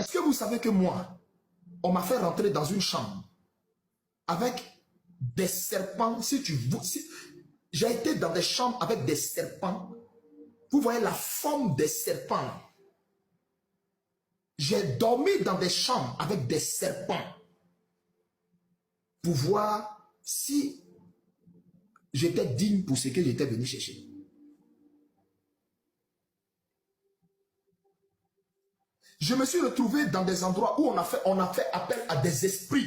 Est-ce que vous savez que moi, on m'a fait rentrer dans une chambre avec des serpents, j'ai été dans des chambres avec des serpents. Vous voyez la forme des serpents. J'ai dormi dans des chambres avec des serpents pour voir si j'étais digne pour ce que j'étais venu chercher. Je me suis retrouvé dans des endroits où on a fait appel à des esprits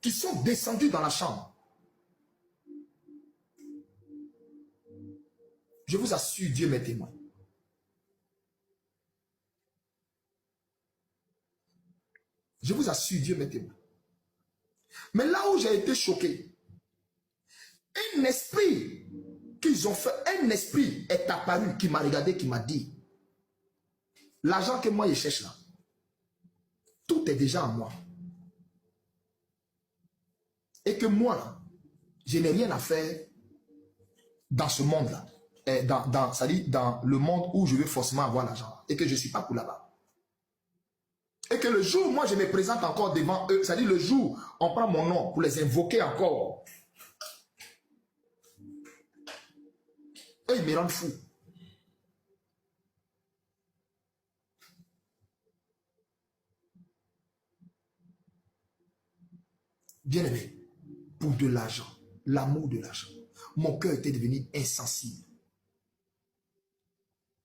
qui sont descendus dans la chambre. Je vous assure, Dieu m'est témoin. Je vous assure, Dieu m'est témoin. Mais là où j'ai été choqué, un esprit qu'ils ont fait, un esprit est apparu qui m'a regardé, qui m'a dit, l'argent que moi je cherche là, tout est déjà en moi. Et que moi, je n'ai rien à faire dans ce monde-là. C'est-à-dire dans le monde où je veux forcément avoir l'argent. Et que je ne suis pas pour là-bas. Et que le jour où moi je me présente encore devant eux, c'est-à-dire le jour où on prend mon nom pour les invoquer encore, eux ils me rendent fou. Bien aimé, pour de l'argent, l'amour de l'argent, mon cœur était devenu insensible.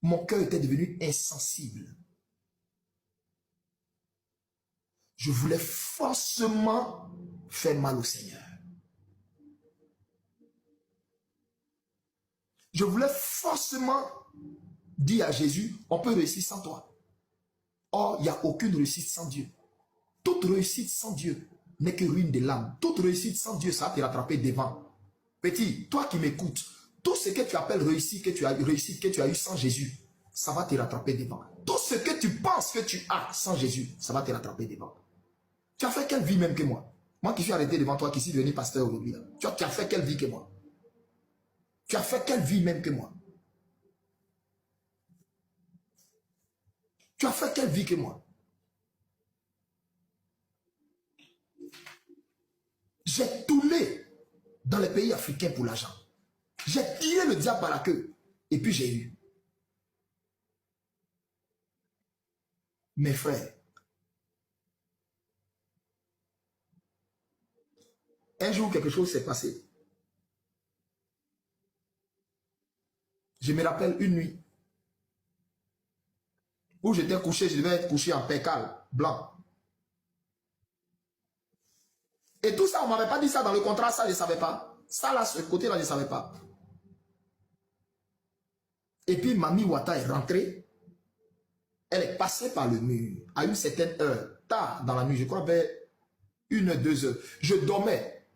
Mon cœur était devenu insensible. Je voulais forcément faire mal au Seigneur. Je voulais forcément dire à Jésus, on peut réussir sans toi. Or, il n'y a aucune réussite sans Dieu. Toute réussite sans Dieu n'est que ruine de l'âme. Toute réussite sans Dieu, ça va te rattraper devant. Petit, toi qui m'écoutes, tout ce que tu appelles réussite, que tu as eu sans Jésus, ça va te rattraper devant. Tout ce que tu penses que tu as sans Jésus, ça va te rattraper devant. Tu as fait quelle vie même que moi? Moi qui suis arrêté devant toi, qui suis devenu pasteur aujourd'hui. Tu as fait quelle vie que moi? Tu as fait quelle vie même que moi? Tu as fait quelle vie que moi? J'ai tourné dans les pays africains pour l'argent. J'ai tiré le diable par la queue. Et puis j'ai eu. Mes frères, un jour quelque chose s'est passé. Je me rappelle une nuit où j'étais couché, je devais être couché en percale blanc. Et tout ça, on ne m'avait pas dit ça dans le contrat, ça je ne savais pas. Ça là, ce côté-là, je ne savais pas. Et puis Mami Wata est rentrée. Elle est passée par le mur à une certaine heure, tard dans la nuit, je crois vers 1h, 2h. Je dormais.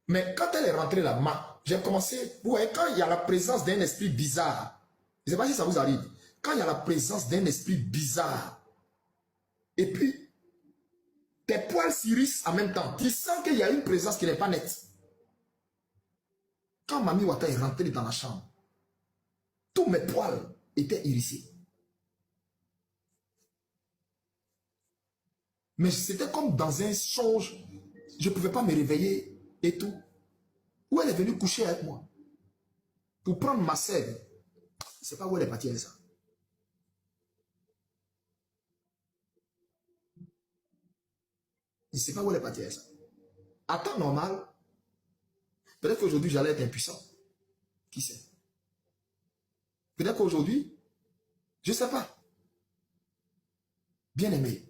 Mais quand elle est rentrée là-bas, j'ai commencé, vous voyez, quand il y a la présence d'un esprit bizarre, je ne sais pas si ça vous arrive, quand il y a la présence d'un esprit bizarre, et puis tes poils s'irissent en même temps, tu sens qu'il y a une présence qui n'est pas nette. Quand Mami Wata est rentrée dans la chambre, tous mes poils étaient hérissés. Mais c'était comme dans un songe. Je ne pouvais pas me réveiller et tout. Où elle est venue coucher avec moi pour prendre ma sève. Je ne sais pas où elle est partie avec ça. Je ne sais pas où elle est partie avec ça. À temps normal, peut-être qu'aujourd'hui j'allais être impuissant. Qui sait? Peut-être qu'aujourd'hui, je ne sais pas. Bien aimé.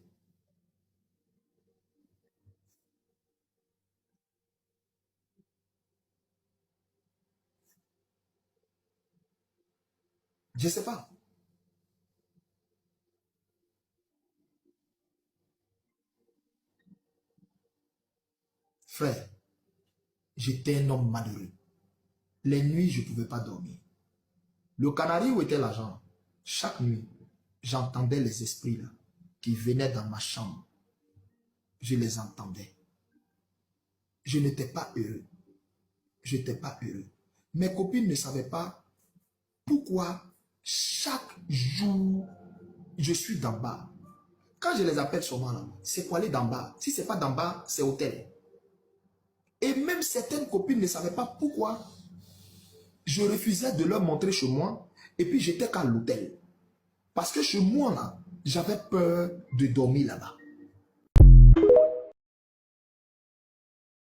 Je ne sais pas. Frère, j'étais un homme malheureux. Les nuits, je ne pouvais pas dormir. Le canari où était l'argent, chaque nuit, j'entendais les esprits là, qui venaient dans ma chambre. Je les entendais. Je n'étais pas heureux. Je n'étais pas heureux. Mes copines ne savaient pas pourquoi chaque jour, je suis d'en bas. Quand je les appelle souvent, c'est pour aller d'en bas. Si ce n'est pas d'en bas, c'est hôtel. Et même certaines copines ne savaient pas pourquoi je refusais de leur montrer chez moi. Et puis j'étais qu'à l'hôtel. Parce que chez moi, là, j'avais peur de dormir là-bas.